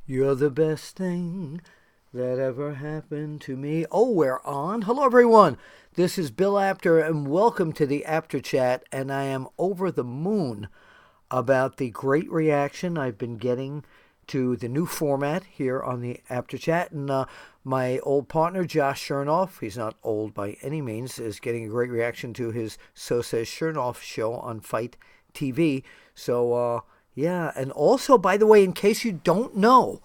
You're the best thing that ever happened to me. Oh, we're on. Hello, everyone. This is Bill Apter, and welcome to the Apter Chat. And I am over the moon about the great reaction I've been getting to the new format here on the Apter Chat. And my old partner, Josh Chernoff, he's not old by any means, is getting a great reaction to his So Says Chernoff show on Fight TV. So, yeah, and also, by the way, in case you don't know,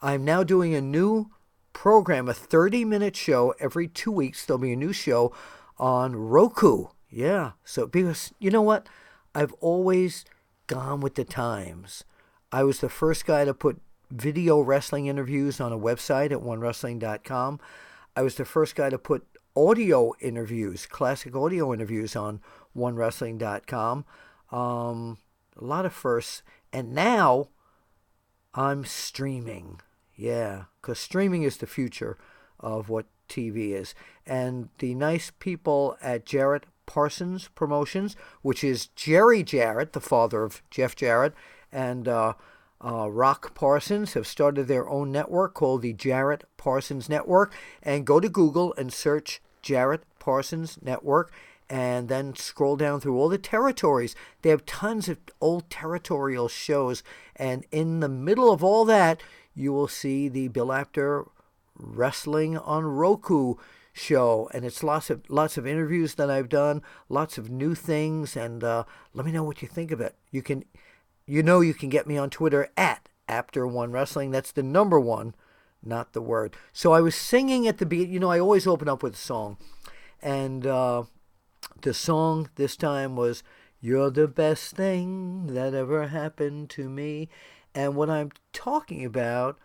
I'm now doing a new program, a 30-minute show every 2 weeks. There'll be a new show on Roku. Yeah, so because, you know what? I've always gone with the times. I was the first guy to put video wrestling interviews on a website at onewrestling.com. I was the first guy to put audio interviews, classic audio interviews on onewrestling.com. A lot of firsts. And now I'm streaming. Yeah, because streaming is the future of what TV is. And the nice people at Jarrett Parsons Promotions, which is Jerry Jarrett, the father of Jeff Jarrett, and Rock Parsons, have started their own network called the Jarrett Parsons Network. And go to Google and search Jarrett Parsons Network, and then scroll down through all the territories. They have tons of old territorial shows, and in the middle of all that, you will see the Bill Apter Wrestling on Roku show, and it's lots of interviews that I've done, lots of new things, and let me know what you think of it. You can get me on Twitter at Apter1Wrestling. That's the number one, not the word. So I was singing at the beginning. I always open up with a song, and the song this time was "You're the Best Thing That Ever Happened to Me." And what I'm talking about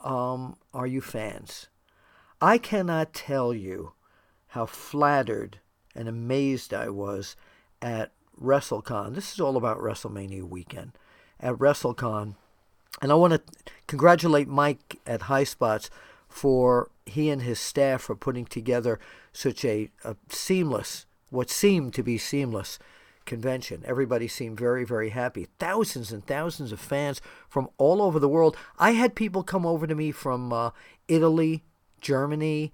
are you fans. I cannot tell you how flattered and amazed I was at WrestleCon. This is all about WrestleMania weekend. At WrestleCon. And I want to congratulate Mike at High Spots for he and his staff for putting together such a seamless, what seemed to be seamless convention. Everybody seemed very, very happy. Thousands and thousands of fans from all over the world. I had people come over to me from Italy, Germany,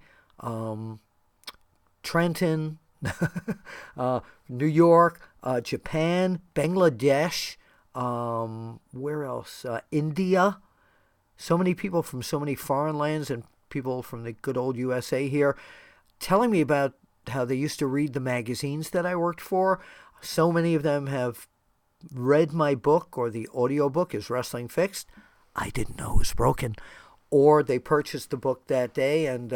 Trenton, New York, Japan, Bangladesh, where else? India. So many people from so many foreign lands and people from the good old USA here telling me about how they used to read the magazines that I worked for. So many of them have read my book, or the audio book is Wrestling Fixed. I didn't know it was broken. Or they purchased the book that day, and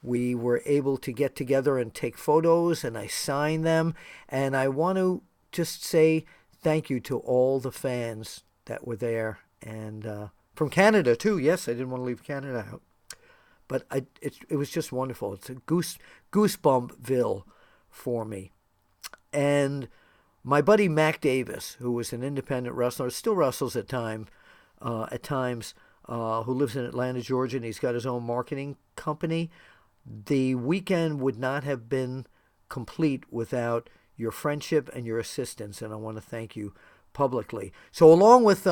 we were able to get together and take photos, and I signed them. And I want to just say thank you to all the fans that were there. And from Canada, too. Yes, I didn't want to leave Canada out. But it was just wonderful. It's a goosebumpville for me. And my buddy Mac Davis, who was an independent wrestler, still wrestles at times, who lives in Atlanta, Georgia, and he's got his own marketing company. The weekend would not have been complete without your friendship and your assistance, and I want to thank you publicly. So along with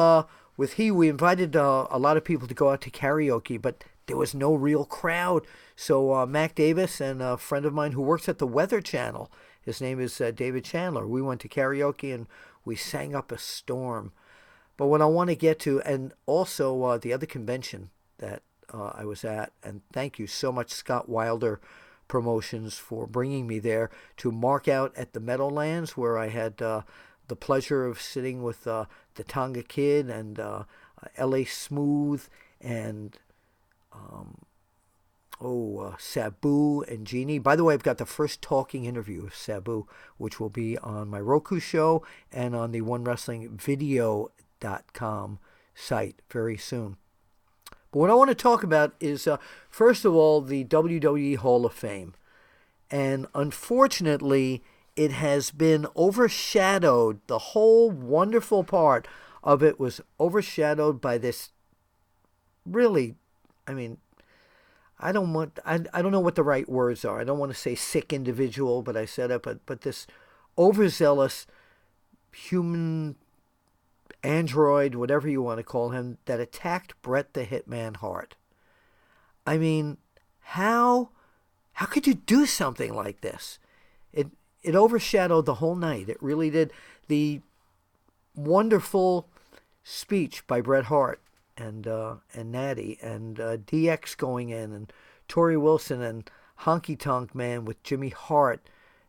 we invited a lot of people to go out to karaoke, but there was no real crowd. So Mac Davis and a friend of mine who works at the Weather Channel, his name is David Chandler, we went to karaoke and we sang up a storm. But what I want to get to, and also the other convention that I was at, and thank you so much, Scott Wilder Promotions, for bringing me there to mark out at the Meadowlands, where I had the pleasure of sitting with the Tonga Kid and L.A. Smooth and Sabu and Jeannie. By the way, I've got the first talking interview with Sabu, which will be on my Roku show and on the OneWrestlingVideo.com site very soon. But what I want to talk about is, first of all, the WWE Hall of Fame. And unfortunately, it has been overshadowed. The whole wonderful part of it was overshadowed by this really, I don't know what the right words are. I don't want to say sick individual, but I said it, but this overzealous human android, whatever you want to call him, that attacked Bret the Hitman Hart. I mean, how could you do something like this? It overshadowed the whole night. It really did. The wonderful speech by Bret Hart and Natty and DX going in and Tori Wilson and Honky Tonk Man with Jimmy Hart.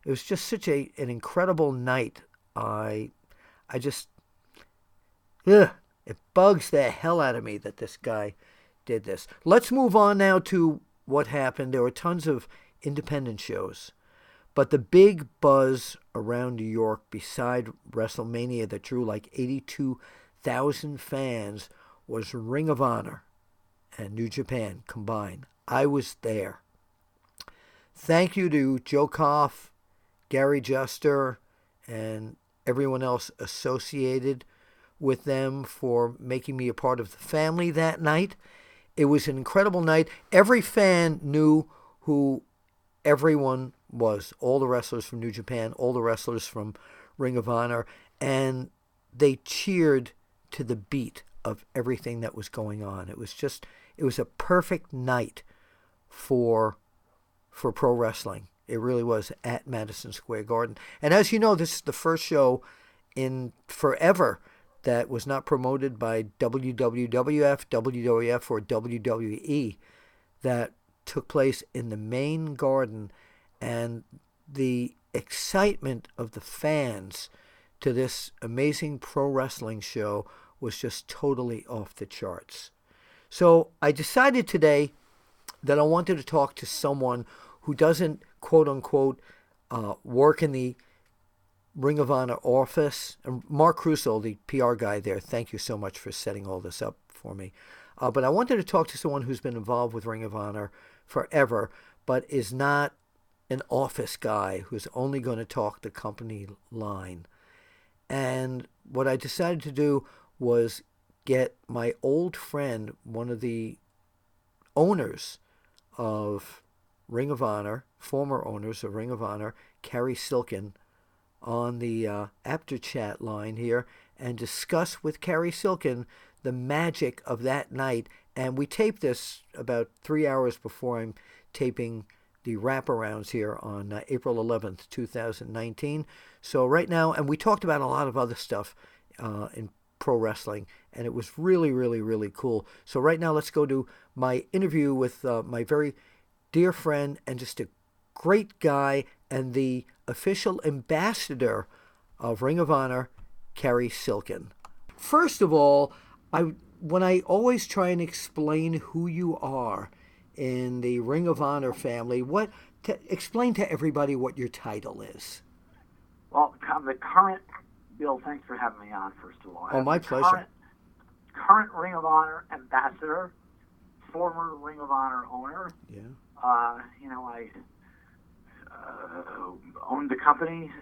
It was just such an incredible night. I just, it bugs the hell out of me that this guy did this. Let's move on now to what happened. There were tons of independent shows, but the big buzz around New York beside WrestleMania that drew like 82,000 fans was Ring of Honor and New Japan combined. I was there. Thank you to Joe Koff, Gary Juster, and everyone else associated with them for making me a part of the family that night. It was an incredible night. Every fan knew who everyone was, all the wrestlers from New Japan, all the wrestlers from Ring of Honor, and they cheered to the beat of everything that was going on. It was a perfect night for pro wrestling. It really was at Madison Square Garden. And as you know, this is the first show in forever that was not promoted by WWF, WWF, or WWE that took place in the main garden. And the excitement of the fans to this amazing pro wrestling show was just totally off the charts. So I decided today that I wanted to talk to someone who doesn't, quote unquote, work in the Ring of Honor office. And Mark Crusoe, the PR guy there, thank you so much for setting all this up for me. But I wanted to talk to someone who's been involved with Ring of Honor forever, but is not an office guy who's only going to talk the company line. And what I decided to do was get my old friend, one of the owners of Ring of Honor, former owners of Ring of Honor, Cary Silken, on the Apter chat line here and discuss with Cary Silken the magic of that night. And we taped this about 3 hours before I'm taping the wraparounds here on April 11th, 2019. So right now, and we talked about a lot of other stuff in pro wrestling, and it was really, really, really cool. So right now, let's go to my interview with my very dear friend and just a great guy and the official ambassador of Ring of Honor, Cary Silken. First of all, when I always try and explain who you are in the Ring of Honor family, explain to everybody what your title is. Well, I'm the current, Bill, thanks for having me on, first of all. Oh, my pleasure. Current Ring of Honor ambassador, former Ring of Honor owner. Yeah. I owned the company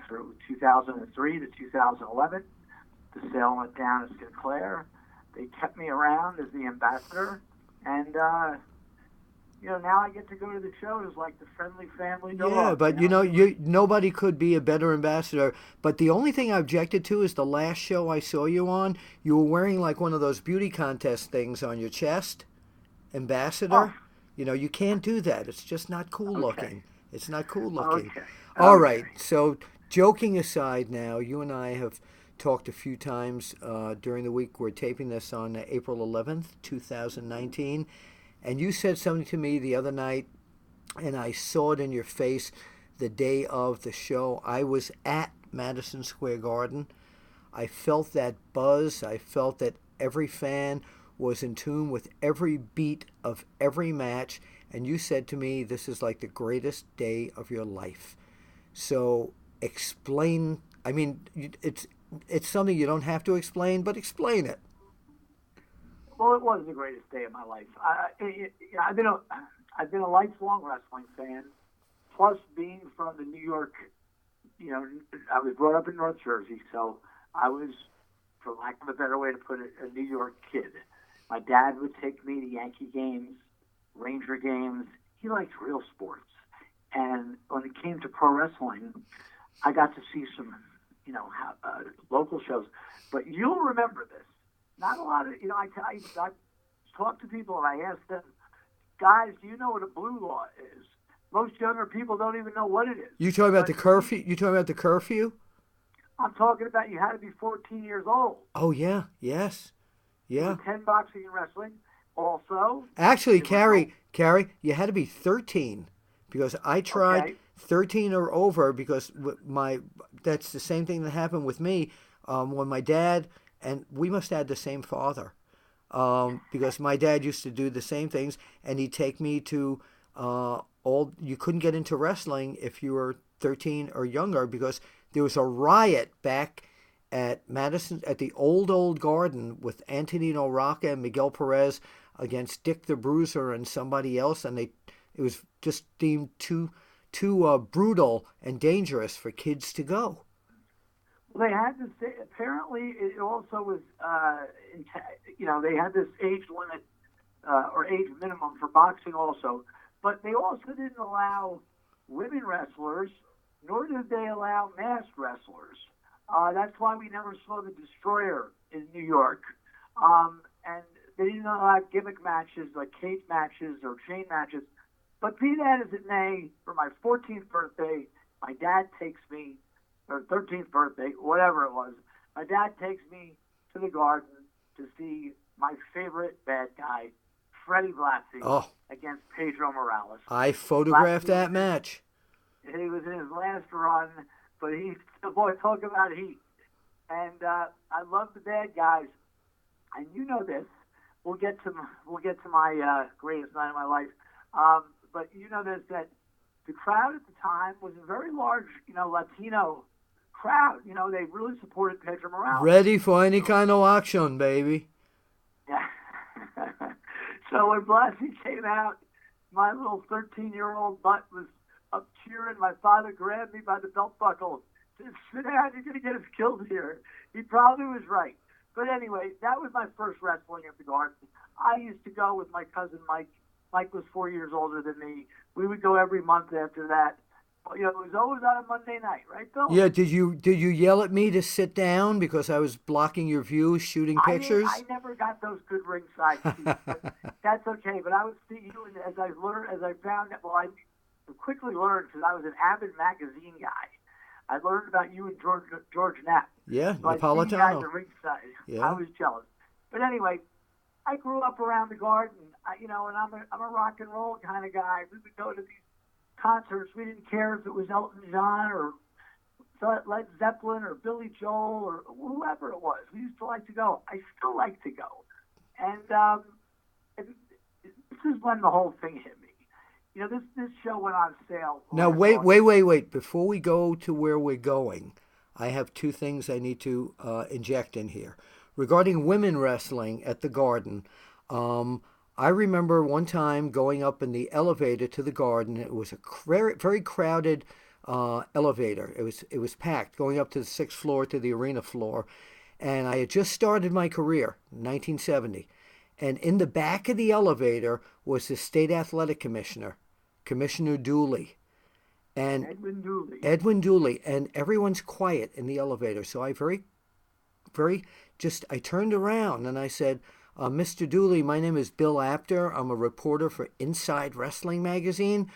through 2003 to 2011. The sale went down to Sinclair. They kept me around as the ambassador, and now I get to go to the shows like the friendly family dog. Yeah, but nobody could be a better ambassador. But the only thing I objected to is the last show I saw you on. You were wearing like one of those beauty contest things on your chest, ambassador. Oh. You can't do that. It's just not cool looking. It's not cool looking. Okay. All right. So joking aside now, you and I have talked a few times during the week. We're taping this on April 11th, 2019. And you said something to me the other night, and I saw it in your face the day of the show. I was at Madison Square Garden. I felt that buzz. I felt that every fan was in tune with every beat of every match. And you said to me, this is like the greatest day of your life. So explain. I mean, it's something you don't have to explain, but explain it. Well, it was the greatest day of my life. I've been a lifelong wrestling fan. Plus, being from the New York, I was brought up in North Jersey, so I was, for lack of a better way to put it, a New York kid. My dad would take me to Yankee games, Ranger games. He liked real sports. And when it came to pro wrestling, I got to see some local shows. But you'll remember this. Not a lot of, I talk to people and I ask them, guys, do you know what a blue law is? Most younger people don't even know what it is. You talking about the curfew? You talking about the curfew? I'm talking about you had to be 14 years old. Oh, yeah. Yes. Yeah. 10 boxing and wrestling. Also. Actually, Cary, you had to be 13 because I tried 13 or over because that's the same thing that happened with me when my dad, and we must have had the same father because my dad used to do the same things, and he'd take me to you couldn't get into wrestling if you were 13 or younger because there was a riot back at Madison, at the old Garden with Antonino Rocca and Miguel Perez against Dick the Bruiser and somebody else, and it was just deemed too brutal and dangerous for kids to go. Well, they had to say, apparently it also was, they had this age limit or age minimum for boxing also, but they also didn't allow women wrestlers, nor did they allow masked wrestlers. That's why we never saw the Destroyer in New York. And they didn't allow gimmick matches like cage matches or chain matches. But be that as it may, for my 14th birthday, my dad takes me, or 13th birthday, whatever it was, my dad takes me to the Garden to see my favorite bad guy, Freddie Blassie, against Pedro Morales. I photographed that match. He was in his last run, but boy, talk about heat. And I love the bad guys. And you know this. We'll get to my greatest night of my life. But you know this, that the crowd at the time was a very large, Latino crowd. They really supported Pedro Morales. Ready for any kind of action, baby. Yeah. So when Blassie came out, my little 13-year-old butt was up cheering. My father grabbed me by the belt buckle. Said, "Sit down, you're going to get us killed here." He probably was right. But anyway, that was my first wrestling at the Garden. I used to go with my cousin Mike. Mike was 4 years older than me. We would go every month after that. It was always on a Monday night, right, Bill? Yeah. Did you yell at me to sit down because I was blocking your view, shooting pictures? I never got those good ringside seats, but that's okay. But I would see you, and as I found that. Well, I quickly learned because I was an avid magazine guy. I learned about you and George Knapp. Yeah, so Napolitano. I see you guys at ringside. Yeah. I was jealous. But anyway, I grew up around the Garden, and I'm a rock and roll kind of guy. We would go to these concerts. We didn't care if it was Elton John or Led Zeppelin or Billy Joel or whoever it was. We used to like to go. I still like to go. And this is when the whole thing hit me. This show went on sale. Now, wait. Before we go to where we're going, I have two things I need to inject in here. Regarding women wrestling at the Garden, I remember one time going up in the elevator to the Garden. It was a very crowded elevator. It was packed, going up to the 6th floor to the arena floor. And I had just started my career in 1970. And in the back of the elevator was the state athletic commissioner, Commissioner Dooley. And Edwin Dooley. And everyone's quiet in the elevator. So I I turned around and I said, Mr. Dooley, my name is Bill Apter. I'm a reporter for Inside Wrestling Magazine.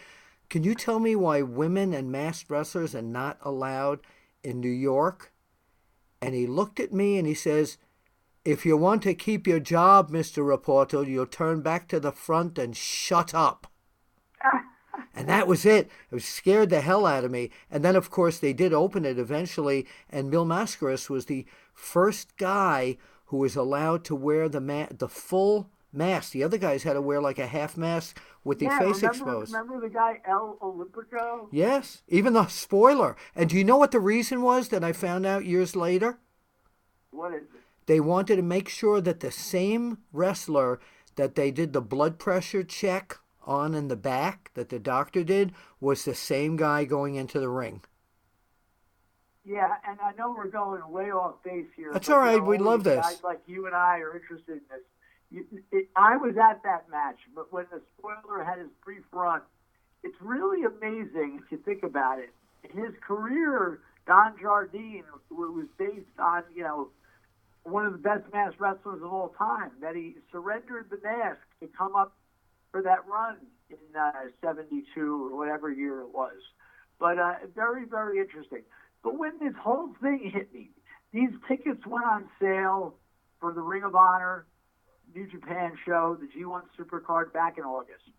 Can you tell me why women and masked wrestlers are not allowed in New York? And he looked at me and he says, "If you want to keep your job, Mr. Reporter, you'll turn back to the front and shut up." And that was it. It scared the hell out of me. And then, of course, they did open it eventually, and Mil Mascaras was the first guy who was allowed to wear the full mask. The other guys had to wear like a half mask with the face exposed. Remember the guy El Olympico? Yes, even the spoiler. And do you know what the reason was that I found out years later? What is it? They wanted to make sure that the same wrestler that they did the blood pressure check on in the back, that the doctor did, was the same guy going into the ring. Yeah, and I know we're going way off base here. That's all right. We love this. Guys like you and I are interested in this. I was at that match, but when the spoiler had his brief run, it's really amazing if you think about it. His career Don Jardine, who was based on, one of the best masked wrestlers of all time, that he surrendered the mask to come up for that run in 72 or whatever year it was. But very, very interesting. But when this whole thing hit me, these tickets went on sale for the Ring of Honor New Japan show, the G1 Supercard, back in August.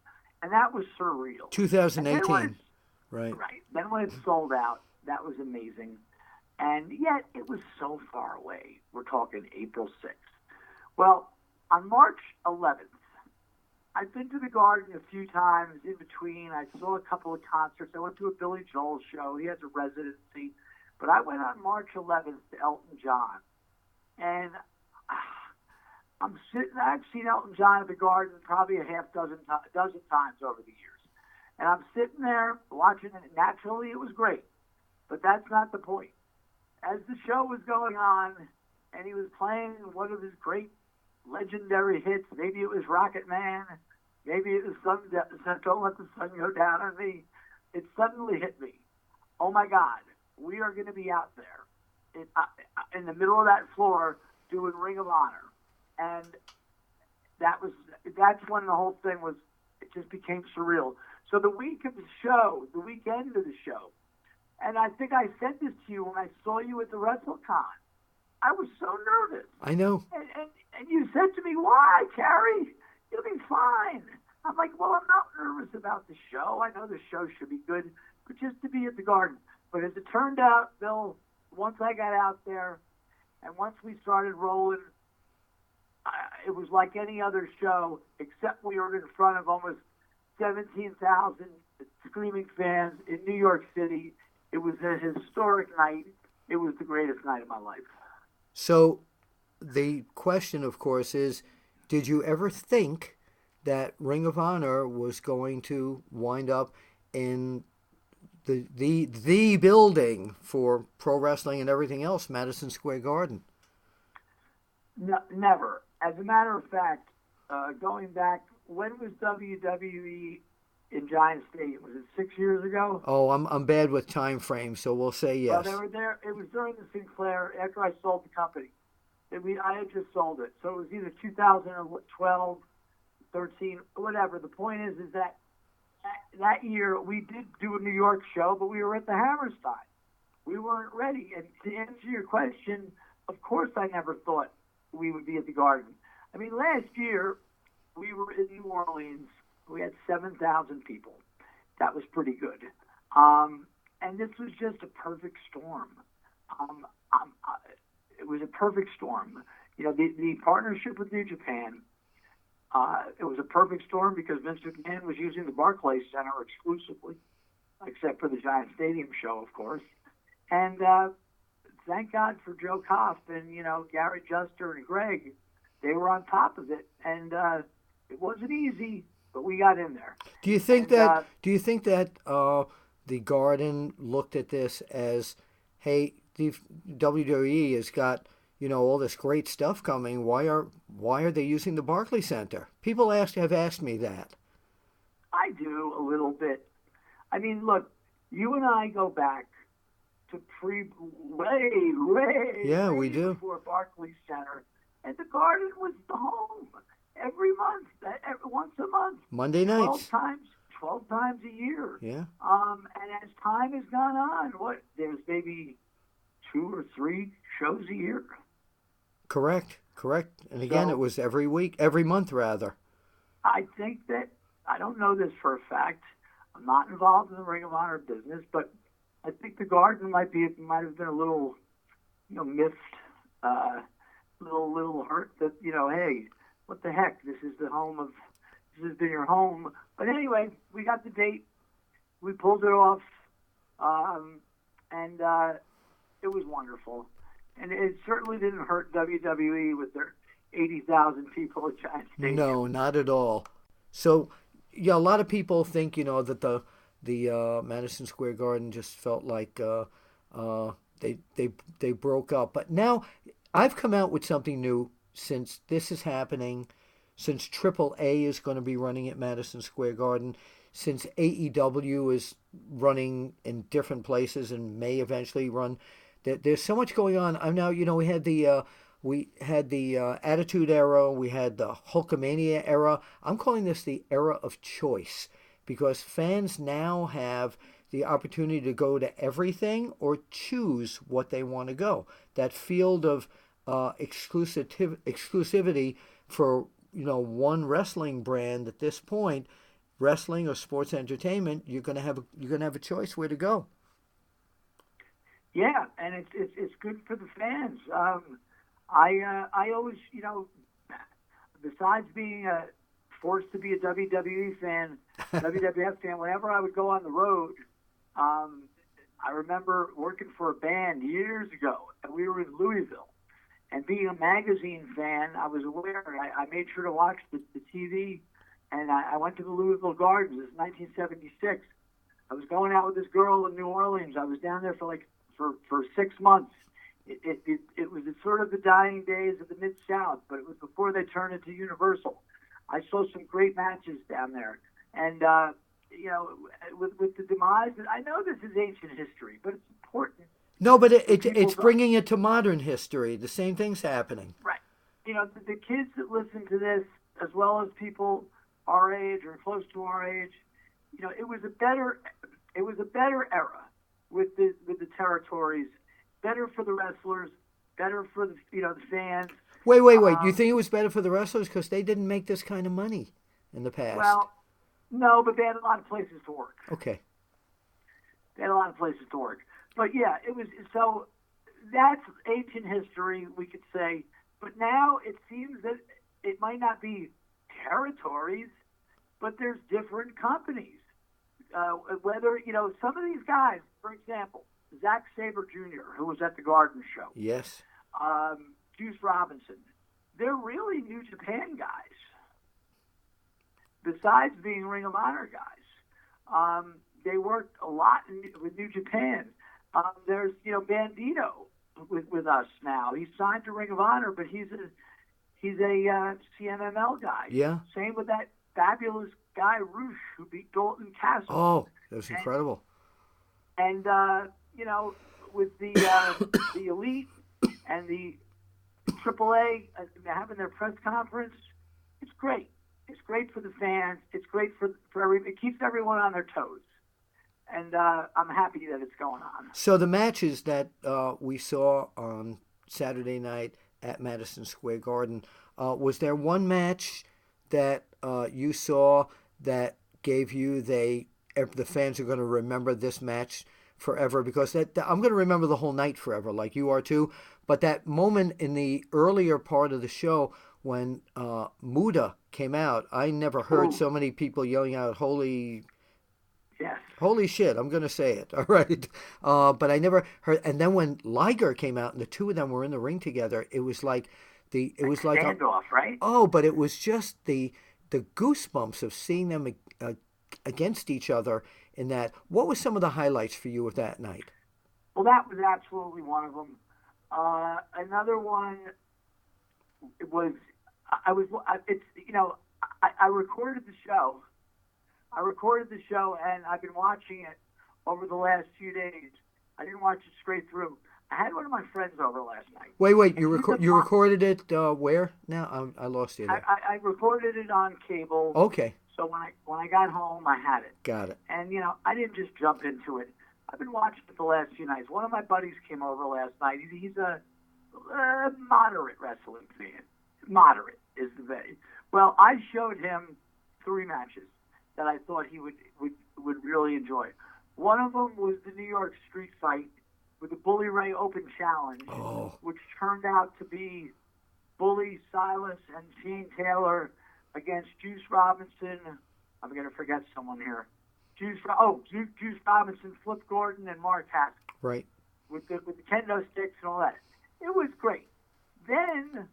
And that was surreal. 2018. Right. Right. Then when it sold out, that was amazing. And yet it was so far away. We're talking April 6th. Well, on March 11th, I've been to the Garden a few times in between. I saw a couple of concerts. I went to a Billy Joel show. He has a residency. But I went on March 11th to Elton John. And I've seen Elton John at the Garden probably a dozen times over the years. And I'm sitting there watching it. Naturally, it was great. But that's not the point. As the show was going on, and he was playing one of his great legendary hits, maybe it was Rocket Man, maybe it was Don't Let the Sun Go Down on Me, it suddenly hit me. Oh my God, we are going to be out there in the middle of that floor doing Ring of Honor. And that's when the whole thing it just became surreal. So the week of the show, the weekend of the show, and I think I said this to you when I saw you at the WrestleCon, I was so nervous. I know. And you said to me, "Why, Cary? You'll be fine." I'm like, well, I'm not nervous about the show. I know the show should be good, but just to be at the Garden. But as it turned out, Bill, once I got out there and once we started rolling, it was like any other show, except we were in front of almost 17,000 screaming fans in New York City. It was a historic night. It was the greatest night of my life. So the question, of course, is, did you ever think that Ring of Honor was going to wind up in the building for pro wrestling and everything else, Madison Square Garden? No, never. As a matter of fact, going back, when was WWE in Giant Stadium? Was it 6 years ago? Oh, I'm bad with time frames, so we'll say yes. Well, they were there. It was during the Sinclair, after I sold the company. I had just sold it. So it was either 2012, 13, whatever. The point is that year we did do a New York show, but we were at the Hammerstein. We weren't ready. And to answer your question, of course I never thought we would be at the Garden. I mean, last year we were in New Orleans. We had 7,000 people. That was pretty good. And this was just a perfect storm. It was a perfect storm. The partnership with New Japan, it was a perfect storm because Vince McMahon was using the Barclays Center exclusively, except for the Giant Stadium show, of course. And thank God for Joe Koff and, Gary Juster and Greg. They were on top of it. And it wasn't easy, but we got in there. Do you think that the Garden looked at this as, hey, the WWE has got, all this great stuff coming. Why are they using the Barclays Center? People have asked me that. I do a little bit. I mean, look, you and I go back to way we do. Before Barclays Center, and the Garden was the home every month, once a month, Monday nights, 12 times a year. Yeah. And as time has gone on, there's maybe 2 or 3 shows a year. Correct. And again, it was every month rather. I think that, I don't know this for a fact. I'm not involved in the Ring of Honor business, but I think the Garden might have been a little, miffed, little hurt that, hey, what the heck? This has been your home. But anyway, we got the date. We pulled it off, and it was wonderful. And it certainly didn't hurt WWE with their 80,000 people at Giant Stadium. No, not at all. So, a lot of people think, that the Madison Square Garden just felt like they broke up. But now I've come out with something new since this is happening, since AAA is going to be running at Madison Square Garden. since AEW is running in different places and may eventually run, there's so much going on. I'm now, we had the Attitude Era, we had the Hulkamania era. I'm calling this the era of choice because fans now have the opportunity to go to everything or choose what they want to go. That field of exclusivity for one wrestling brand at this point, wrestling or sports entertainment, you're gonna have a choice where to go. Yeah, and it's good for the fans. I always, besides being forced to be a WWE fan, WWF fan, whenever I would go on the road, I remember working for a band years ago, and we were in Louisville. And being a magazine fan, I was aware. I made sure to watch the TV, and I went to the Louisville Gardens. It was 1976. I was going out with this girl in New Orleans. I was down there for 6 months. It was sort of the dying days of the Mid-South, but it was before they turned into Universal. I saw some great matches down there. And, with the demise, I know this is ancient history, but it's important. No, but it's bringing it to modern history. The same thing's happening. Right. The kids that listen to this, as well as people our age or close to our age, it was a better era with the territories, better for the wrestlers, better for the the fans. Wait. You think it was better for the wrestlers because they didn't make this kind of money in the past? Well, no, but they had a lot of places to work. Okay. They had a lot of places to work. But yeah, it was so. That's ancient history, we could say. But now it seems that it might not be territories, but there's different companies. Whether some of these guys, for example, Zack Sabre Jr., who was at the Garden Show. Yes. Juice Robinson. They're really New Japan guys. Besides being Ring of Honor guys, they worked a lot with New Japan. There's Bandito with us now. He's signed to Ring of Honor, but he's a CMML guy. Yeah. Same with that fabulous guy Roosh who beat Dalton Castle. Oh, that was incredible. And with the Elite and the AAA having their press conference, it's great. It's great for the fans. It's great for everybody. It keeps everyone on their toes. And I'm happy that it's going on. So the matches that we saw on Saturday night at Madison Square Garden, was there one match that you saw that gave you the fans are going to remember this match forever? Because I'm going to remember the whole night forever, like you are too. But that moment in the earlier part of the show when Muda came out, I never heard so many people yelling out, "Holy!" Yes. Holy shit, I'm going to say it, all right? But I never heard, and then when Liger came out and the two of them were in the ring together, it was like standoff, right? Oh, but it was just the goosebumps of seeing them against each other in that. What was some of the highlights for you of that night? Well, that was absolutely one of them. Another one was, I recorded the show. And I've been watching it over the last few days. I didn't watch it straight through. I had one of my friends over last night. Wait, you recorded it where? Now I lost you there. I recorded it on cable. Okay. So when I got home, I had it. Got it. And I didn't just jump into it. I've been watching it the last few nights. One of my buddies came over last night. He's a moderate wrestling fan. Moderate is the way. Well, I showed him 3 matches that I thought he would really enjoy. One of them was the New York Street fight with the Bully Ray Open Challenge, which turned out to be Bully, Silas, and Shane Taylor against Juice Robinson. I'm going to forget someone here. Juice Robinson, Flip Gordon, and Mark Haskell. Right. With the kendo sticks and all that. It was great. Then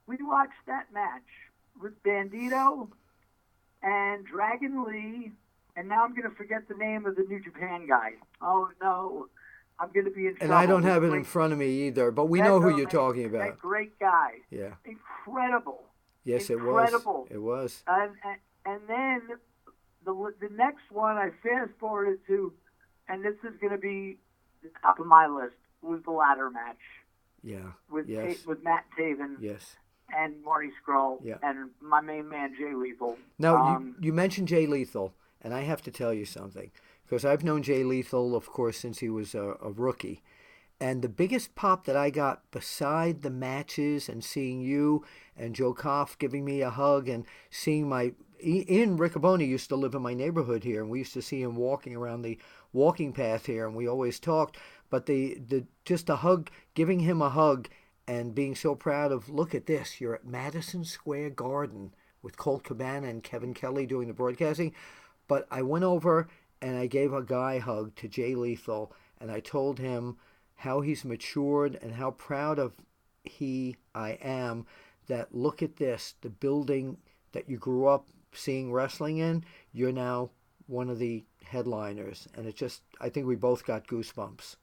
we watched that match with Bandito and Dragon Lee, and now I'm going to forget the name of the New Japan guy. Oh, no. I'm going to be in trouble. And I don't have it in front of me either, but we know who you're talking about. That great guy. Yeah. Incredible. Yes, Incredible. It was. And then the next one I fast forwarded to, and this is going to be the top of my list, was the ladder match. Yeah. With Yes. with Matt Taven. Yes. And Marty Scurll. Yeah. And my main man Jay Lethal. Now you mentioned Jay Lethal, and I have to tell you something, because I've known Jay Lethal, of course, since he was a rookie. And the biggest pop that I got, beside the matches and seeing you and Joe Koff giving me a hug, and seeing Ian Riccoboni used to live in my neighborhood here, and we used to see him walking around the walking path here, and we always talked. But just a hug, giving him a hug, and being so proud of, look at this, you're at Madison Square Garden with Colt Cabana and Kevin Kelly doing the broadcasting. But I went over and I gave a guy hug to Jay Lethal, and I told him how he's matured and how proud of I am, that look at this, the building that you grew up seeing wrestling in, you're now one of the headliners. And I think we both got goosebumps.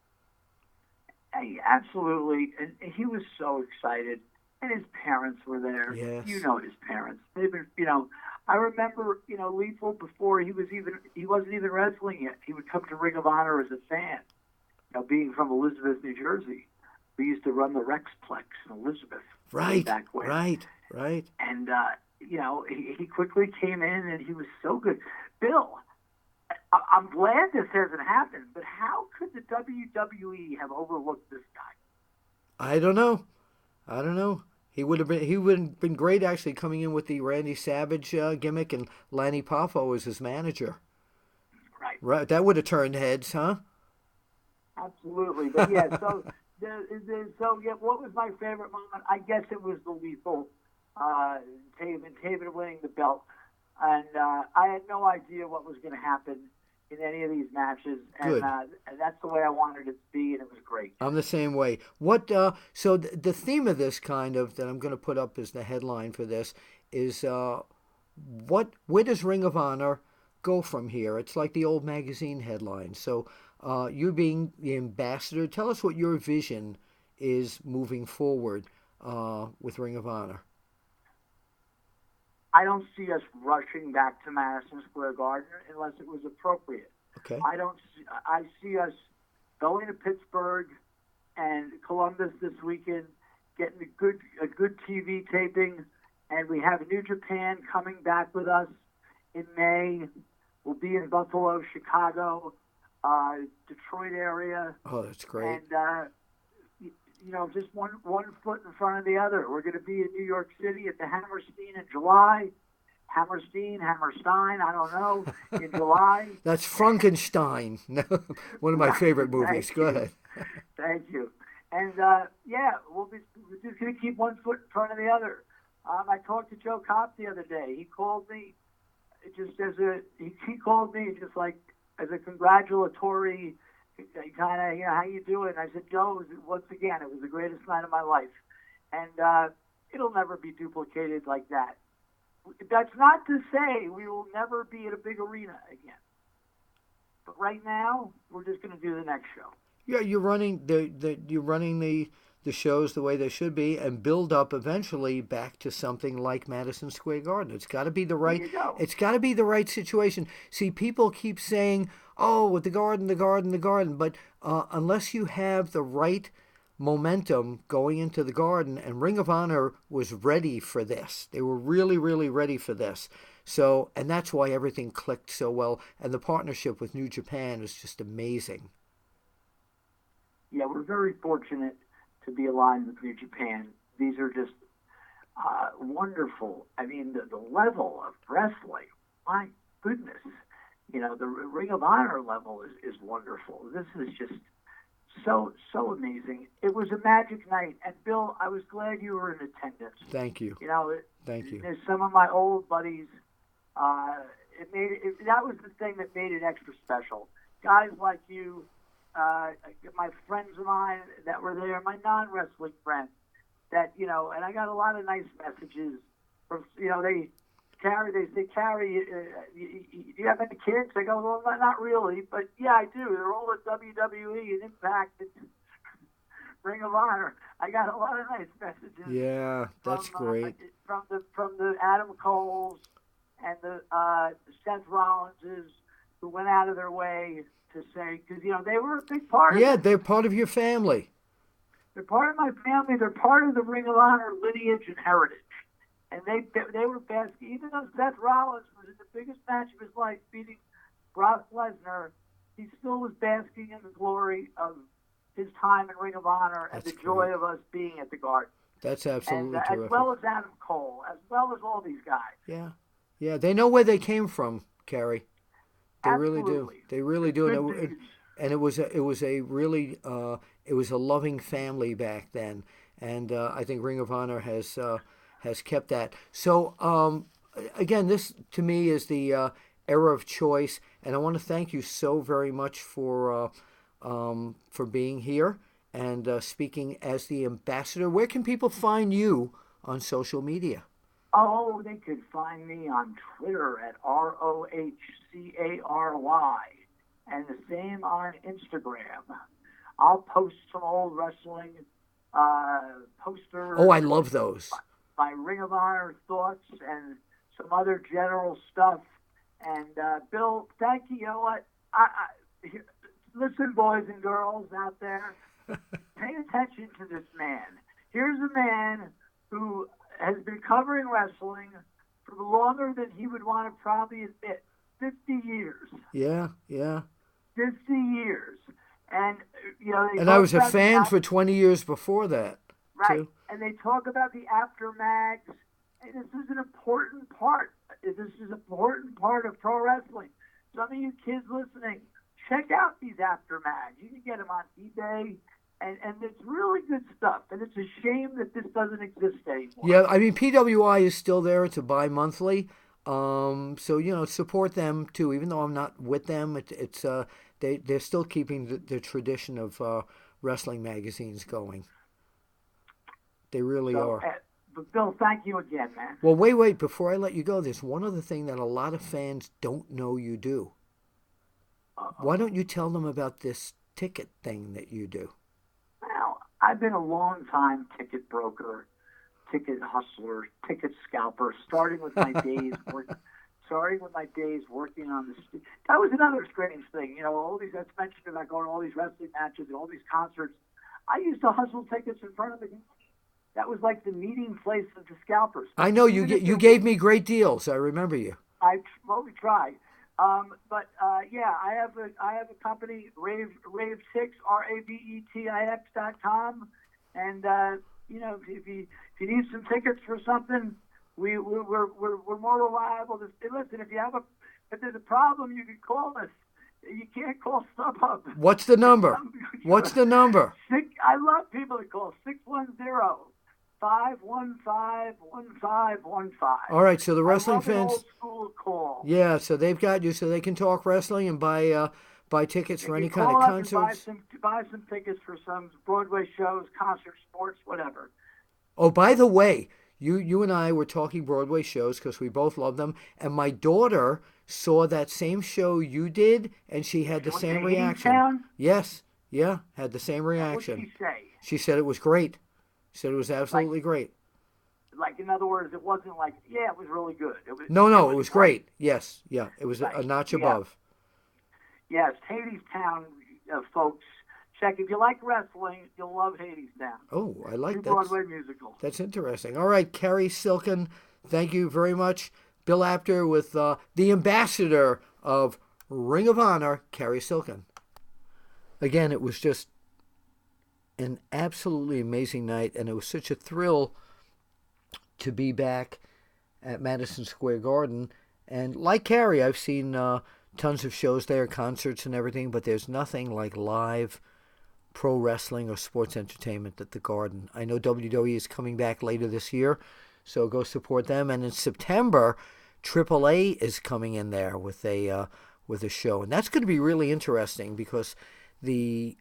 Hey, absolutely. And he was so excited. And his parents were there. Yes. You know his parents. They've been, I remember, Lethal, before he wasn't even wrestling yet. He would come to Ring of Honor as a fan. Being from Elizabeth, New Jersey, we used to run the Rexplex in Elizabeth. Right, back when. right. And, he quickly came in, and he was so good. Bill, I'm glad this hasn't happened, but how could the WWE have overlooked this guy? I don't know. He would have been great, actually, coming in with the Randy Savage gimmick, and Lanny Poffo as his manager. Right. That would have turned heads, huh? Absolutely. But yeah, what was my favorite moment? I guess it was the Lethal Taven winning the belt. And I had no idea what was going to happen in any of these matches. And that's the way I wanted it to be, and it was great. I'm the same way. So the theme of this, kind of, that I'm going to put up as the headline for this is, where does Ring of Honor go from here? It's like the old magazine headline. So you being the ambassador, tell us what your vision is moving forward with Ring of Honor. I don't see us rushing back to Madison Square Garden unless it was appropriate. Okay. I see us going to Pittsburgh and Columbus this weekend, getting a good TV taping, and we have New Japan coming back with us in May. We'll be in Buffalo, Chicago, Detroit area. Oh, that's great. And just one foot in front of the other. We're going to be in New York City at the Hammerstein in July. Hammerstein, I don't know, in July. That's Frankenstein, one of my favorite movies. Go ahead. Thank you. And, we're just going to keep one foot in front of the other. I talked to Joe Kopp the other day. He called me just like as a congratulatory kind of, how you doing? I said, Joe, once again, it was the greatest night of my life. And it'll never be duplicated like that. That's not to say we will never be at a big arena again. But right now, we're just going to do the next show. Yeah, you're running the shows the way they should be, and build up eventually back to something like Madison Square Garden. It's got to be the right. It's got to be the right situation. See, people keep saying, "Oh, with the Garden," but unless you have the right momentum going into the Garden, and Ring of Honor was ready for this. They were really, really ready for this. So, and that's why everything clicked so well, and the partnership with New Japan is just amazing. Yeah, we're very fortunate to be aligned with New Japan. These are just wonderful. I mean, the level of wrestling, my goodness. The Ring of Honor level is wonderful. This is just so amazing. It was a magic night. And, Bill, I was glad you were in attendance. Thank you. Thank you. There's some of my old buddies. That was the thing that made it extra special. Guys like you, my friends of mine that were there, my non-wrestling friends, that, and I got a lot of nice messages from, they say, Cary, do you have any kids? I go, well, not really, but yeah, I do. They're all at WWE and Impact and Ring of Honor. I got a lot of nice messages. Yeah, that's great. From the Adam Coles and the Seth Rollinses, who went out of their way to say, because they were a big part of it. Yeah, they're part of your family. They're part of my family. They're part of the Ring of Honor lineage and heritage. And they were basking. Even though Seth Rollins was in the biggest match of his life, beating Brock Lesnar, he still was basking in the glory of his time in Ring of Honor and the joy of us being at the Garden. That's absolutely terrific. As well as Adam Cole, as well as all these guys. Yeah. They know where they came from, Cary. They Absolutely. really do. They really do. And it was a loving family back then, and I think Ring of Honor has kept that. So again, this to me is the era of choice, and I want to thank you so very much for being here and speaking as the ambassador. Where can people find you on social media? Oh, they could find me on Twitter at ROH Cary, and the same on Instagram. I'll post some old wrestling posters. Oh, I love those. My Ring of Honor thoughts and some other general stuff. And Bill, thank you. You know what? Listen, boys and girls out there, pay attention to this man. Here's a man who has been covering wrestling for longer than he would want to probably admit. 50 years. Yeah. 50 years. And, and I was a fan for 20 years before that. Right. Too. And they talk about the Apter mags. And this is an important part. This is an important part of pro wrestling. Some of you kids listening, check out these Apter mags. You can get them on eBay. And it's really good stuff. And it's a shame that this doesn't exist anymore. Yeah, I mean, PWI is still there. It's a bi-monthly. So, support them, too. Even though I'm not with them, they're still keeping the tradition of wrestling magazines going. They really are. But Bill, thank you again, man. Well, wait. Before I let you go, there's one other thing that a lot of fans don't know you do. Why don't you tell them about this ticket thing that you do? Well, I've been a long-time ticket broker, ticket hustler, ticket scalper, starting with my days working on the. That was another strange thing, all these that's mentioned about going to all these wrestling matches and all these concerts. I used to hustle tickets in front of the. That was like the meeting place of the scalpers. I know you gave me great deals. I remember you. We tried. But I have a company, Rave6, RAVETIX.com, and if you need some tickets for something, we're more reliable. Listen, if there's a problem, you can call us. You can't call StubHub. What's the number? I love people that call 610-515-1515. All right, so the wrestling fans. Old school call. Yeah, so they've got you, so they can talk wrestling and buy tickets for any kind of concerts. Buy some tickets for some Broadway shows, concerts, sports, whatever. Oh, by the way, you and I were talking Broadway shows because we both love them, and my daughter saw that same show you did, and she had the same reaction. Town? Yes, had the same reaction. What did she say? She said it was great. She said it was absolutely great. Like, in other words, it wasn't like, it was really good. It was great. Yes, it was a notch above. Yes, Hadestown, folks. Check. If you like wrestling, you'll love Hadestown. Oh, I like that. Broadway musical. That's interesting. All right, Cary Silken, thank you very much. Bill Apter with the ambassador of Ring of Honor, Cary Silken. Again, it was just an absolutely amazing night, and it was such a thrill to be back at Madison Square Garden. And like Cary, I've seen tons of shows there, concerts and everything, but there's nothing like live pro wrestling or sports entertainment at the Garden. I know WWE is coming back later this year, so go support them. And in September, AAA is coming in there with a show, and that's going to be really interesting because the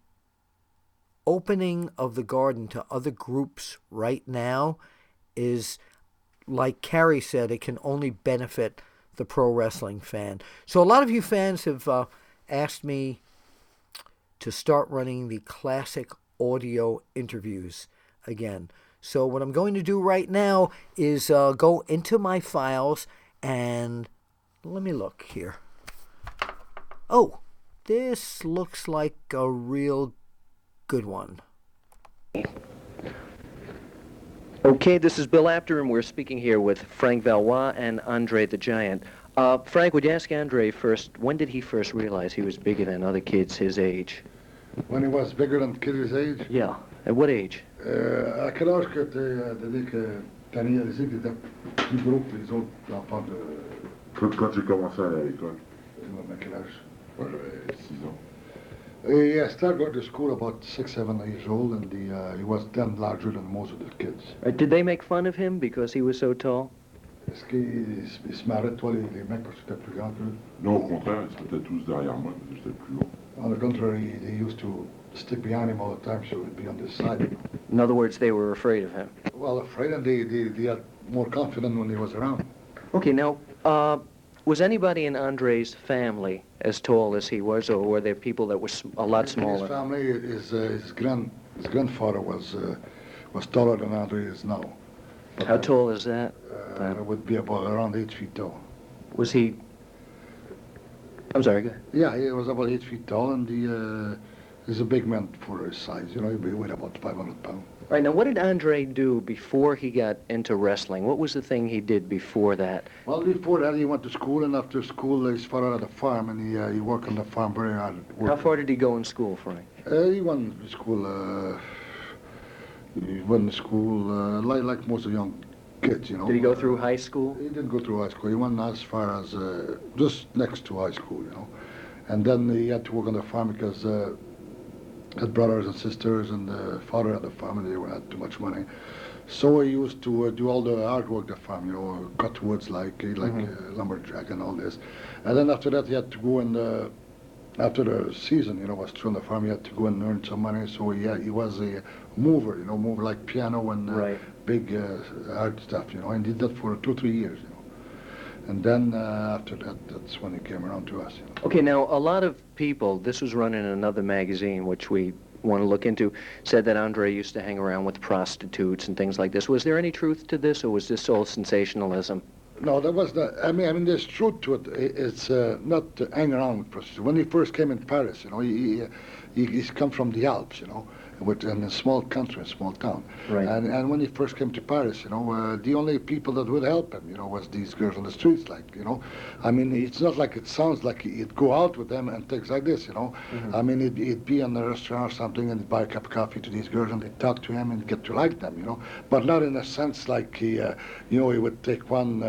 opening of the Garden to other groups right now is, like Cary said, it can only benefit the pro wrestling fan. So a lot of you fans have asked me to start running the classic audio interviews again. So what I'm going to do right now is go into my files and let me look here. Oh, this looks like a real good one. Okay, this is Bill Apter, and we're speaking here with Frank Valois and Andre the Giant. Frank, would you ask Andre first, when did he first realize he was bigger than other kids his age? When he was bigger than kids his age? Yeah. At what age? À quel âge que t'as dit que t'as réalisé que t'étais plus gros que les autres enfants de... Quand j'ai commencé à aller à l'école, À quel âge? j'avais 6 ans. He started going to school about 6, 7 years old, and he was then larger than most of the kids. Did they make fun of him because he was so tall? Est-ce qu'ils se marraient de toi, les mecs, parce que t'étais plus grand qu'eux? Non, au contraire, ils se mettaient tous derrière moi, parce que j'étais plus gros. On the contrary, they used to stick behind him all the time, so he'd be on this side. In other words, they were afraid of him. Well, afraid, and they had more confidence when he was around. Okay, now, was anybody in Andre's family as tall as he was, or were there people that were a lot smaller? His family, his grandfather was taller than Andre is now. But How tall is that? Would be about around 8 feet tall. Was he... I'm sorry, go ahead. Yeah, he was about 8 feet tall, and he's a big man for his size. You know, he weighed about 500 pounds. Right, now what did Andre do before he got into wrestling? What was the thing he did before that? Well, before that, he went to school, and after school, his father had a farm, and he worked on the farm very hard. How far did he go in school, Frank? He went to school. He went to school like most of the young kids, you know. Did he go through high school? He didn't go through high school. He went as far as just next to high school, you know. And then he had to work on the farm because his brothers and sisters and the father had the farm, and they had too much money. So he used to do all the hard work at the farm, you know, cut woods like lumberjack and all this. And then after that, he had to go and after the season, you know, was through on the farm, he had to go and earn some money. So he was a mover, you know, mover like piano and big hard stuff, you know, and did that for 2 or 3 years, you know. And then after that, that's when he came around to us. You know. Okay, now a lot of people, this was run in another magazine, which we want to look into, said that Andre used to hang around with prostitutes and things like this. Was there any truth to this, or was this all sensationalism? No, there was not. I mean, there's truth to it. It's not to hang around with prostitutes. When he first came in Paris, you know, he's come from the Alps, you know, in a small country, a small town. Right. And when he first came to Paris, you know, the only people that would help him, you know, was these girls on the streets, like, you know. I mean, it's not like it sounds like he'd go out with them and things like this, you know. Mm-hmm. I mean, he'd be in a restaurant or something and he'd buy a cup of coffee to these girls and they'd talk to him and get to like them, you know. But not in a sense like he, you know, he would take one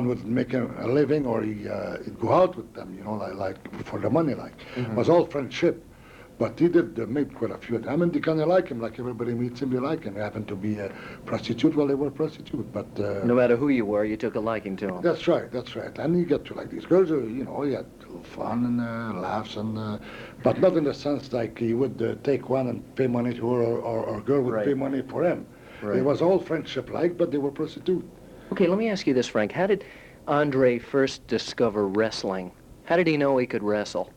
would make a living, or he'd go out with them, you know, like for the money, like. Mm-hmm. It was all friendship. But he did meet quite a few. I mean, they kind of like him, like everybody meets him, they like him. He happened to be a prostitute, well, they were a prostitute, but... no matter who you were, you took a liking to him. That's right. And you get to like these girls, you know, he had a little fun and laughs, and but not in the sense like he would take one and pay money to her, or a girl would pay money for him. Right. It was all friendship-like, but they were prostitutes. Okay, let me ask you this, Frank. How did Andre first discover wrestling? How did he know he could wrestle?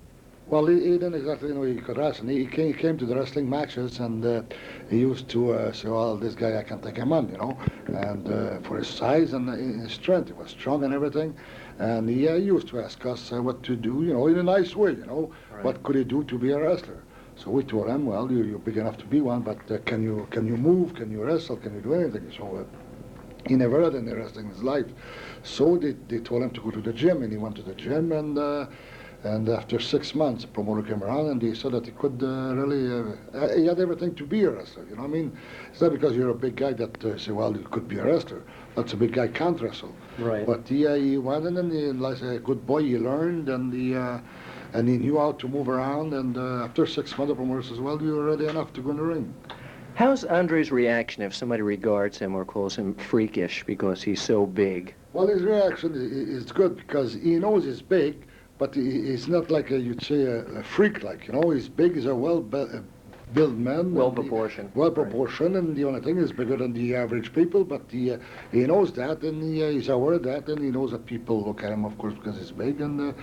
Well, he didn't exactly know he could wrestle. He came to the wrestling matches, and he used to say, well, this guy, I can take him on, you know. And for his size and his strength, he was strong and everything. And he used to ask us what to do, you know, in a nice way, you know. Right. What could he do to be a wrestler? So we told him, well, you're big enough to be one, but can you move? Can you wrestle? Can you do anything? So he never had any wrestling in his life. So they told him to go to the gym, and he went to the gym, and after 6 months, the promoter came around, and they said that he could really, he had everything to be a wrestler, you know what I mean? It's not because you're a big guy that say, well, you could be a wrestler. That's a big guy can't wrestle. Right. But he went in, and like a good boy, he learned, and he knew how to move around, and after 6 months, the promoter says, well, you're ready enough to go in the ring. How's Andre's reaction if somebody regards him or calls him freakish because he's so big? Well, his reaction is good because he knows he's big, but he's not like you'd say a freak, like, you know. He's big, he's a well-built man. Well-proportioned. Well-proportioned, and the only thing is bigger than the average people, but he knows that, and he's aware of that, and he knows that people look at him, of course, because he's big, and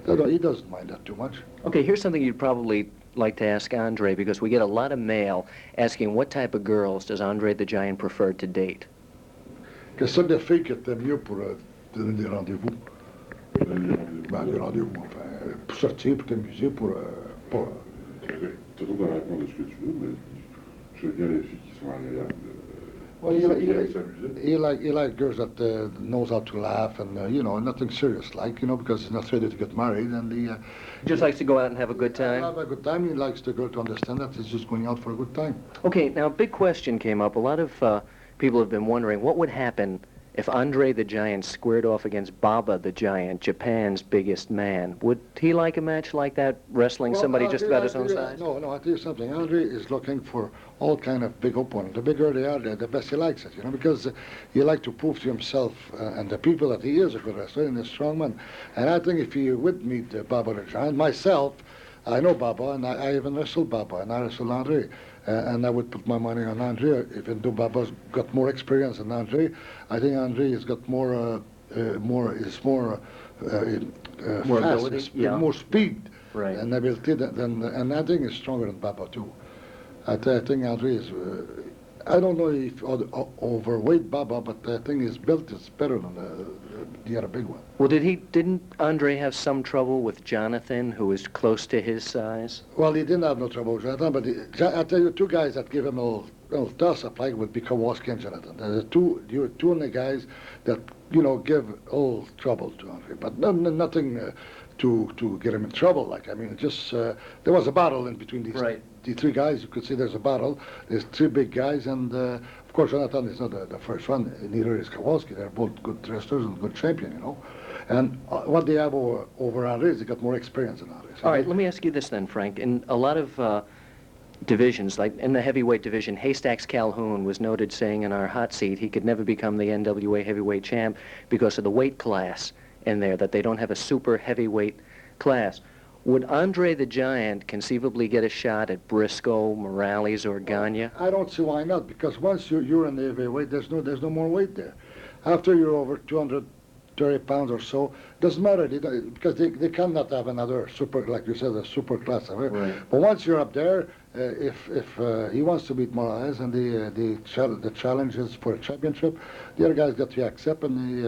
he doesn't mind that too much. Okay, here's something you'd probably like to ask Andre, because we get a lot of mail asking what type of girls does Andre the Giant prefer to date? Quelles sortes de filles que t'aimes mieux pour donner des rendez-vous? Ben, les rendez-vous, enfin, pour sortir, pour t'amuser, pour... pas... De toute façon, tu vas répondre à ce que tu veux, mais j'aime bien les filles qui sont agréables. Well, Qui aiment s'amuser. he like girls that knows how to laugh and, you know, nothing serious, like, you know, because he's not ready to get married, and he... Just likes to go out and have a good time? Have a good time. He likes the girl to understand that he's just going out for a good time. Okay, now a big question came up. A lot of people have been wondering what would happen if Andre the Giant squared off against Baba the Giant, Japan's biggest man. Would he like a match like that, wrestling somebody just about his own size? No, I'll tell you something. Andre is looking for all kind of big opponents. The bigger they are, the best he likes it, you know, because he like to prove to himself and the people that he is a good wrestler and a strong man. And I think if he would meet Baba the Giant, myself, I know Baba, and I even wrestled Baba, and I wrestled Andre. And I would put my money on Andre. Even though Baba's got more experience than Andre, I think Andre has got more ability, yeah. more speed Right. and ability and I think he's stronger than Baba too. I think Andre is. I don't know if overweight Baba, but I think his build is better than the other big one. Well, didn't Andre have some trouble with Jonathan, who was close to his size? Well, he didn't have no trouble with Jonathan, but I tell you, two guys that give him a little toss-up like would be Kowalski and Jonathan. They're two only guys that, you know, give all trouble to Andre, but nothing to get him in trouble. Like, I mean, just there was a battle in between these. Right. The three guys. You could see there's a battle. There's three big guys, and of course Jonathan is not the first one. Neither is Kowalski. They're both good wrestlers and good champion, you know. And what they have over Andre is they got more experience than Andre. So All right, let me ask you this then, Frank. In a lot of divisions, like in the heavyweight division, Haystacks Calhoun was noted saying in our hot seat he could never become the NWA heavyweight champ because of the weight class in there, that they don't have a super heavyweight class. Would Andre the Giant conceivably get a shot at Briscoe, Morales, or Gagne? I don't see why not, because once you're in the heavyweight, there's no more weight there. After you're over 230 pounds or so, doesn't matter, because they cannot have another super, like you said, a super class. Right. But once you're up there, if he wants to beat Morales and the challenge is for a championship, the other guys got to accept, and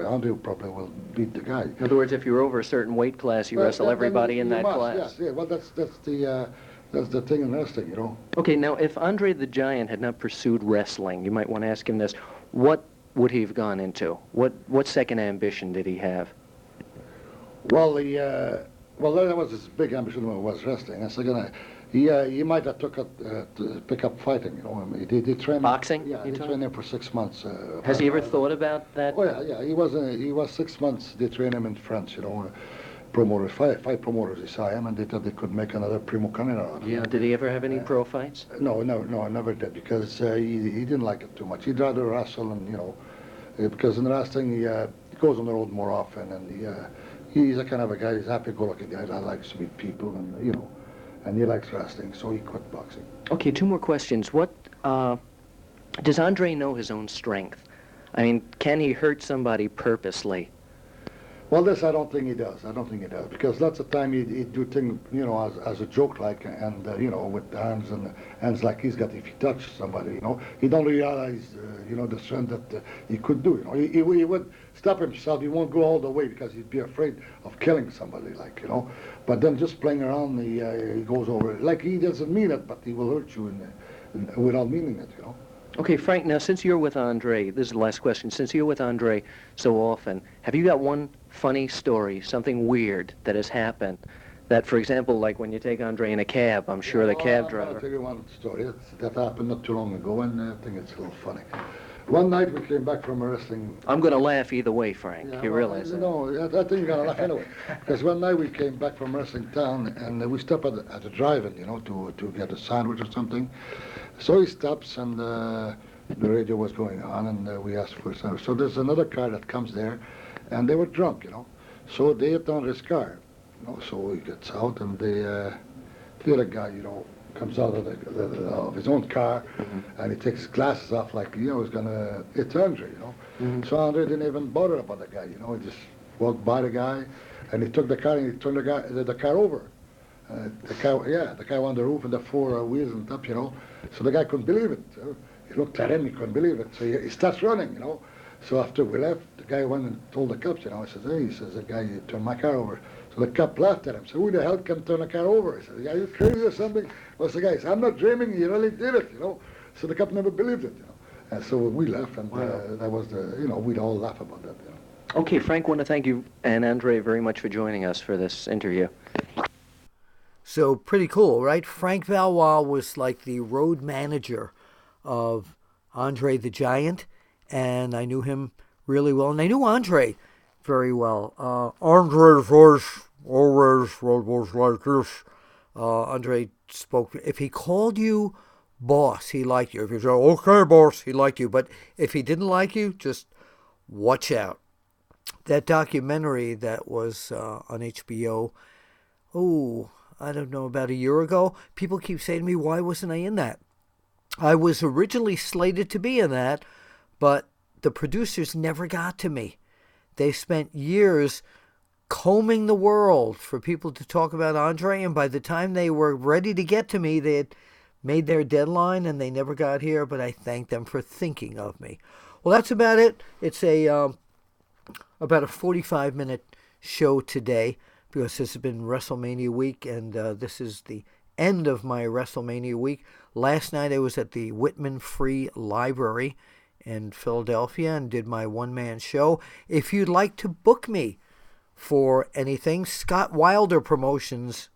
Andre probably will beat the guy. In other words, if you're over a certain weight class, you wrestle everybody in that class. Yes, yeah. Well, that's the thing in wrestling, you know. Okay, now if Andre the Giant had not pursued wrestling, you might want to ask him this: what would he have gone into? What second ambition did he have? Well, that was his big ambition was wrestling. And second, he might have took to pick up fighting. You know, they trained boxing. Yeah, they trained him for 6 months. Has he ever thought about that? Oh yeah. He was 6 months. They trained him in France. You know, promoters, five promoters. They saw him, and they thought they could make another Primo Carnera out of him. Yeah. Did he ever have any pro fights? No, I never did, because he didn't like it too much. He'd rather wrestle, and you know, because in wrestling he goes on the road more often, and he's a kind of a guy. He's a happy-go-lucky guy that likes to meet people, and you know, and he likes wrestling, so he quit boxing. Okay, two more questions. What does Andre know his own strength? I mean, can he hurt somebody purposely? Well, this I don't think he does. Because lots of time he'd do things, you know, as a joke, like, and you know, with hands like he's got. If he touches somebody, you know, he don't realize, you know, the strength that he could do. You know, he would stop himself. He won't go all the way because he'd be afraid of killing somebody, like, you know. But then just playing around, he goes over it. Like, he doesn't mean it, but he will hurt you without meaning it, you know. Okay, Frank, now since you're with Andre, this is the last question, since you're with Andre so often, have you got one funny story, something weird that has happened, that, for example, like when you take Andre in a cab, I'm sure the cab driver... I'll tell you one story. That happened not too long ago, and I think it's a little funny. One night we came back from a wrestling... I'm going to laugh either way, Frank. Yeah, you realize that? No, I think you're going to laugh anyway. Because one night we came back from wrestling town, and we stopped at the drive-in, you know, to get a sandwich or something. So he stops, and the radio was going on, and we asked for a sandwich. So there's another car that comes there, and they were drunk, you know. So they hit on his car, you know. So he gets out, and the other guy, you know, comes out of his own car, and he takes his glasses off, like, you know, he's gonna hit Andre, you know. So Andre didn't even bother about the guy, you know. He just walked by the guy, and he took the car, and he turned the car over. The car on the roof and the four wheels on top, you know. So the guy couldn't believe it. He looked at him, he couldn't believe it. So he starts running, you know. So after we left, the guy went and told the cops, he says, hey, he says, the guy turned my car over. So the cop laughed at him. So who the hell can turn a car over? He said, are you crazy or something? What's the guy? He said, I'm not dreaming, he really did it, So the cop never believed it, And so we left, and that was we'd all laugh about that, Okay, Frank, want to thank you and Andre very much for joining us for this interview. So pretty cool, right? Frank Valois was like the road manager of Andre the Giant, and I knew him really well, and I knew Andre very well. Andre's voice always was like this. Andre spoke. If he called you boss, he liked you. If he said, okay, boss, he liked you. But if he didn't like you, just watch out. That documentary that was on HBO, I don't know, about a year ago, people keep saying to me, why wasn't I in that? I was originally slated to be in that, but the producers never got to me. They spent years combing the world for people to talk about Andre, and by the time they were ready to get to me, they had made their deadline, and they never got here, but I thank them for thinking of me. Well, that's about it. It's about a 45-minute show today, because this has been WrestleMania week, and this is the end of my WrestleMania week. Last night I was at the Whitman Free Library in Philadelphia and did my one-man show. If you'd like to book me for anything, Scott Wilder Promotions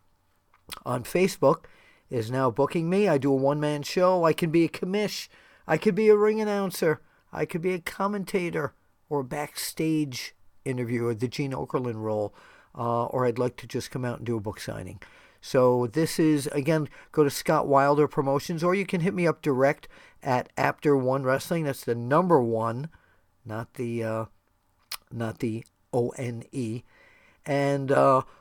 on Facebook is now booking me. I do a one-man show. I can be a commish. I could be a ring announcer. I could be a commentator or a backstage interviewer, the Gene Okerlund role, or I'd like to just come out and do a book signing. So this is, again, go to Scott Wilder Promotions, or you can hit me up direct at Apter One Wrestling. That's the number one, not the ONE. And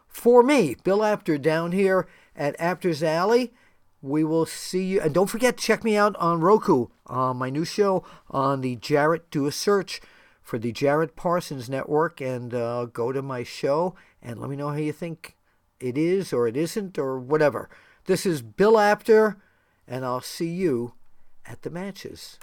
for me, Bill Apter, down here at Apter's Alley, we will see you. And don't forget, check me out on Roku, my new show on the Jarrett. Do a search for the Jarrett Parsons Network and go to my show and let me know how you think it is or it isn't or whatever. This is Bill Apter, and I'll see you at the matches.